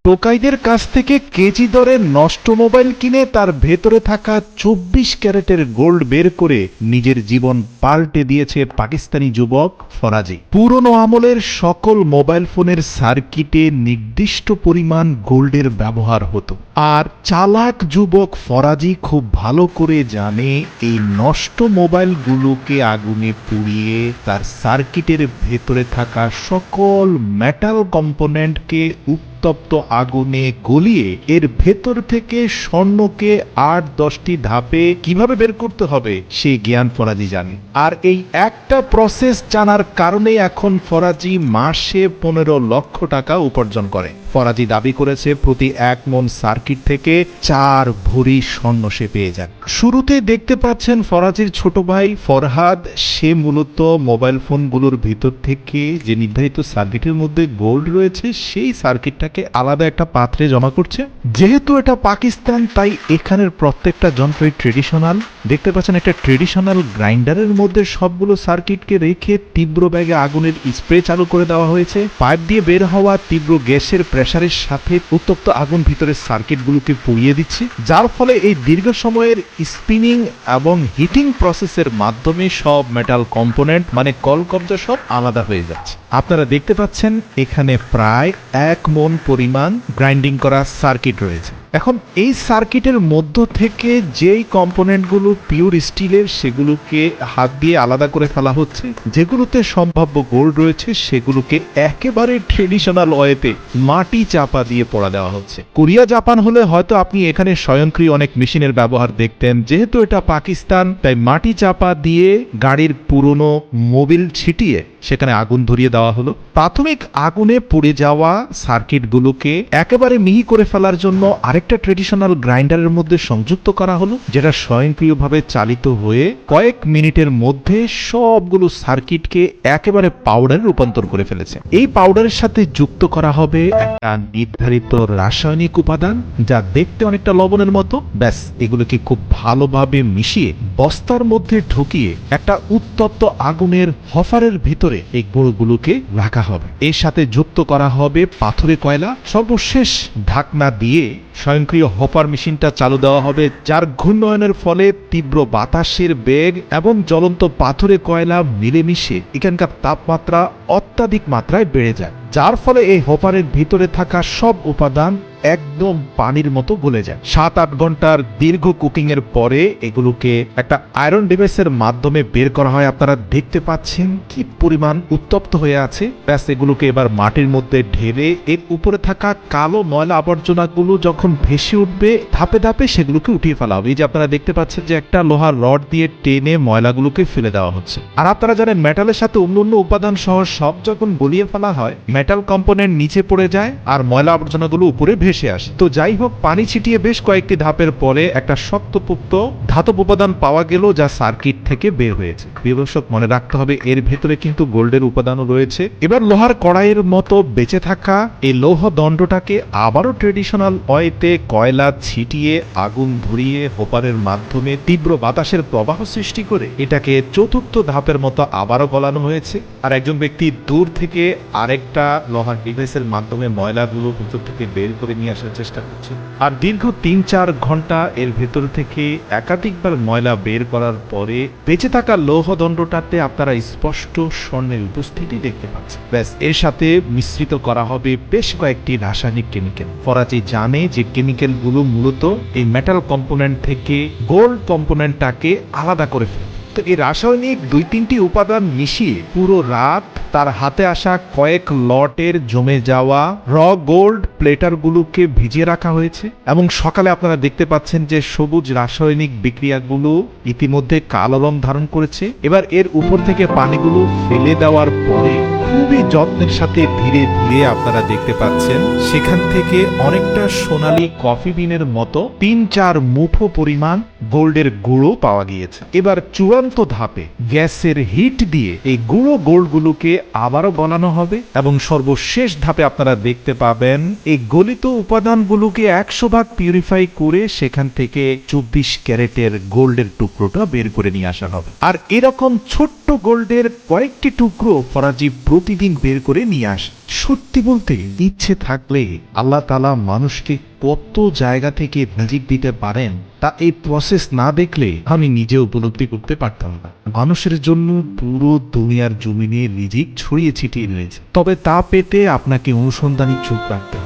টোকাইদের কাছ থেকে কেজি দরে নষ্ট মোবাইল কিনে তার ভেতরে থাকা 24 ক্যারেটের গোল্ড বের করে নিজের জীবন পাল্টে দিয়েছে পাকিস্তানি যুবক ফরাজি। পুরনো আমলের সকল মোবাইল ফোনের সার্কিটে নির্দিষ্ট পরিমাণ গোল্ডের ব্যবহার হতো, আর চালাক যুবক ফরাজি খুব ভালো করে জানে এই নষ্ট মোবাইলগুলোকে আগুনে পুড়িয়ে তার সার্কিটের ভেতরে থাকা সকল মেটাল কম্পোনেন্টকে উত্তপ্ত আগুনে গলিয়ে এর ভেতর থেকে স্বর্ণকে 8-10টি ধাপে কিভাবে বের করতে হবে সেই জ্ঞান ফরাজি জানে। আর এই একটা প্রসেস জানার কারণে এখন ফরাজি মাসে 15 লক্ষ টাকা উপার্জন করে। ফরাজি দাবি করেছে প্রতি 1 মণ সার্কিট থেকে 4 ভরি স্বর্ণ সে পেয়ে যান। শুরুতে দেখতে পাচ্ছেন ফরাজির ছোট ভাই ফরহাদ, সে মূলত মোবাইল ফোনগুলোর ভিতর থেকে যে নির্ধারিত সার্কিটের মধ্যে গোল্ড রয়েছে সেই সার্কিটটাকে আলাদা একটা পাত্রে জমা করছে। যেহেতু এটা পাকিস্তান, তাই এখানের প্রত্যেকটা যন্ত্রই ট্রেডিশনাল। দেখতে পাচ্ছেন একটা ট্রেডিশনাল গ্রাইন্ডারের মধ্যে সবগুলো সার্কিটকে রেখে তীব্র বেগে আগুনের স্প্রে চালু করে দেওয়া হয়েছে। পাইপ দিয়ে বের হওয়া তীব্র গ্যাসের প্রেসারের সাথে উত্তপ্ত আগুন ভিতরের সার্কিটগুলোকে পুড়িয়ে দিচ্ছে, যার ফলে এই দীর্ঘ সময়ের স্পিনিং এবং হিটিং প্রসেসের মাধ্যমে সব মেটাল কম্পোনেন্ট মানে কলকব্জা সব আলাদা হয়ে যাচ্ছে। আপনারা দেখতে পাচ্ছেন এখানে প্রায় 1 মণ পরিমাণ গ্রাইন্ডিং করা সার্কিট রয়েছে। এখন এই সার্কিটের মধ্য থেকে যেই কম্পোনেন্টগুলো পিওর স্টিলের সেগুলোকে হাত দিয়ে আলাদা করে ফেলা হচ্ছে, যেগুলোতে সম্ভাব্য গোল্ড রয়েছে সেগুলোকে একেবারে ট্রেডিশনাল ওয়েতে মাটি চাপা দিয়ে পোড়া দেওয়া হচ্ছে। কোরিয়া জাপান হলে হয়তো আপনি এখানে স্বয়ংক্রিয় অনেক মেশিনের ব্যবহার দেখতেন। যেহেতু এটা পাকিস্তান, তাই মাটি চাপা দিয়ে গাড়ির পুরনো মোবিল ছিটিয়ে সেখানে আগুন ধরিয়ে দেওয়া হলো। প্রাথমিক আগুনে পুড়ে যাওয়া সার্কিটগুলোকে একেবারে মিহি করে ফেলার জন্য আরেকটা ট্রেডিশনাল গ্রাইন্ডারের মধ্যে সংযুক্ত করা হলো, যেটা স্বয়ংক্রিয়ভাবে চালিত হয়ে কয়েক মিনিটের মধ্যে সবগুলো সার্কিটকে একেবারে পাউডারে রূপান্তর করে ফেলেছে। এই পাউডারের সাথে যুক্ত করা হবে একটা নির্ধারিত রাসায়নিক উপাদান, যা দেখতে অনেকটা লবণের মতো। ব্যাস, এগুলোকে খুব ভালোভাবে মিশিয়ে বস্তার মধ্যে ঢুকিয়ে একটা উত্তপ্ত আগুনের হফারের ভিতরে এই গুঁড়োগুলোকে রাখা হবে। এর সাথে যুক্ত করা হবে পাথুরে কয়লা। সর্বশেষ ঢাকনা দিয়ে স্বয়ংক্রিয় হপার মেশিনটা চালু দেওয়া হবে, যার ঘূর্ণয়নের ফলে তীব্র বাতাসের বেগ এবং জ্বলন্ত পাথুরে কয়লা মিলেমিশে এখানকার তাপমাত্রা অত্যাধিক মাত্রায় বেড়ে যায়, যার ফলে এই হপারের ভিতরে থাকা সব উপাদান একদম পানির মতো গলে যায়। 7-8 ঘন্টার দীর্ঘ কুকিং এর পরে এগুলোকে একটা আয়রন ডিভাইসের মাধ্যমে বের করা হয়। আপনারা দেখতে পাচ্ছেন কি পরিমাণ উত্তপ্ত হয়ে আছে। ব্যাস, এগুলোকে এবার মাটির মধ্যে ঢেলে এর উপরে থাকা কালো ময়লা আবর্জনাগুলো যখন ভেসে উঠবে ধাপে ধাপে সেগুলোকে উঠিয়ে ফেলা হবে। এই যে আপনারা দেখতে পাচ্ছেন যে একটা লোহার রড দিয়ে টেনে ময়লাগুলোকে ফেলে দেওয়া হচ্ছে। আর আপনারা জানেন মেটালের সাথে অন্য উপাদান সহ সব যখন গলিয়ে ফেলা হয়, মেটাল কম্পোনেন্ট নিচে পড়ে যায় আর ময়লা আবর্জনাগুলো উপরে ভেসে আসে। তো যাই হোক, পানি ছিটিয়ে বেশ কয়েকটি ধাপের পরে একটা শক্তপোক্ত ধাতব উপাদান পাওয়া গেল, যা সার্কিট থেকে বের হয়েছে। প্রিয় দর্শক, মনে রাখতে হবে এর ভেতরে কিন্তু গোল্ডের উপাদানও রয়েছে। এবার লোহার কড়াইয়ের মতো বেঁচে থাকা এই লৌহ দণ্ডটাকে আবারও ট্রেডিশনাল ওয়েতে কয়লা ছিটিয়ে আগুন ধরিয়ে হোপারের মাধ্যমে তীব্র বাতাসের প্রবাহ সৃষ্টি করে এটাকে চতুর্থ ধাপের মতো আবারও গলানো হয়েছে। আর একজন ব্যক্তি দূর থেকে আরেকটা লোহার ডিভাইসের মাধ্যমে ময়লাগুলো ভিতর থেকে বের করে নিয়ে আসার চেষ্টা করছে। আর দীর্ঘ 3-4 ঘন্টা এর ভেতর থেকে একাধিকবার ময়লা বের করার পরে বেঁচে থাকা লৌহ দণ্ডটাতে আপনারা স্পষ্ট স্বর্ণের উপস্থিতি দেখতে পাচ্ছেন। ব্যাস, এর সাথে মিশ্রিত করা হবে বেশ কয়েকটি রাসায়নিক কেমিক্যাল। ফরাজি জানে যে কেমিক্যালগুলো মূলত এই মেটাল কম্পোনেন্ট থেকে গোল্ড কম্পোনেন্টটাকে আলাদা করে ফেলে। তো এই রাসায়নিক 2-3টি উপাদান মিশিয়ে পুরো রাত তার হাতে আসা কয়েক লটের জমে যাওয়া র গোল্ড প্লেটারগুলোকে ভিজিয়ে রাখা হয়েছে এবং সকালে আপনারা দেখতে পাচ্ছেন যে সবুজ রাসায়নিক বিক্রিয়াগুলো ইতিমধ্যে কালো রং ধারণ করেছে। এবার এর উপর থেকে পানিগুলো ফেলে দেওয়ার পরে খুবই যত্নের সাথে ধীরে ধীরে আপনারা দেখতে পাচ্ছেন সেখান থেকে অনেকটা সোনালী কফি বিনের মতো 3-4 মুঠো পরিমাণ গোল্ডের গুঁড়ো পাওয়া গিয়েছে। এবার চূড়ান্ত ধাপে গ্যাসের হিট দিয়ে এই গুঁড়ো গোল্ডগুলোকে আবারও গলানো হবে এবং সর্বশেষ ধাপে আপনারা দেখতে পাবেন এই গলিত উপাদানগুলোকে 100% পিউরিফাই করে সেখান থেকে 24 ক্যারেটের গোল্ডের টুকরোটা বের করে নিয়ে আসা হবে। আর এরকম ছোট্ট গোল্ডের কয়েকটি টুকরো ফরাজি প্রতিদিন বের করে নিয়ে আসে। সত্যি বলতে ইচ্ছে থাকলে আল্লাহ তাআলা মানুষকে কত জায়গা থেকে রিজিক দিতে পারেন তা এই প্রসেস না দেখলে আমি নিজে উপলব্ধি করতে পারতাম না। মানুষের জন্য পুরো দুনিয়ার জমিনে রিজিক ছড়িয়ে ছিটিয়ে রয়েছে, তবে তা পেতে আপনাকে অনুসন্ধানী চোখ রাখতে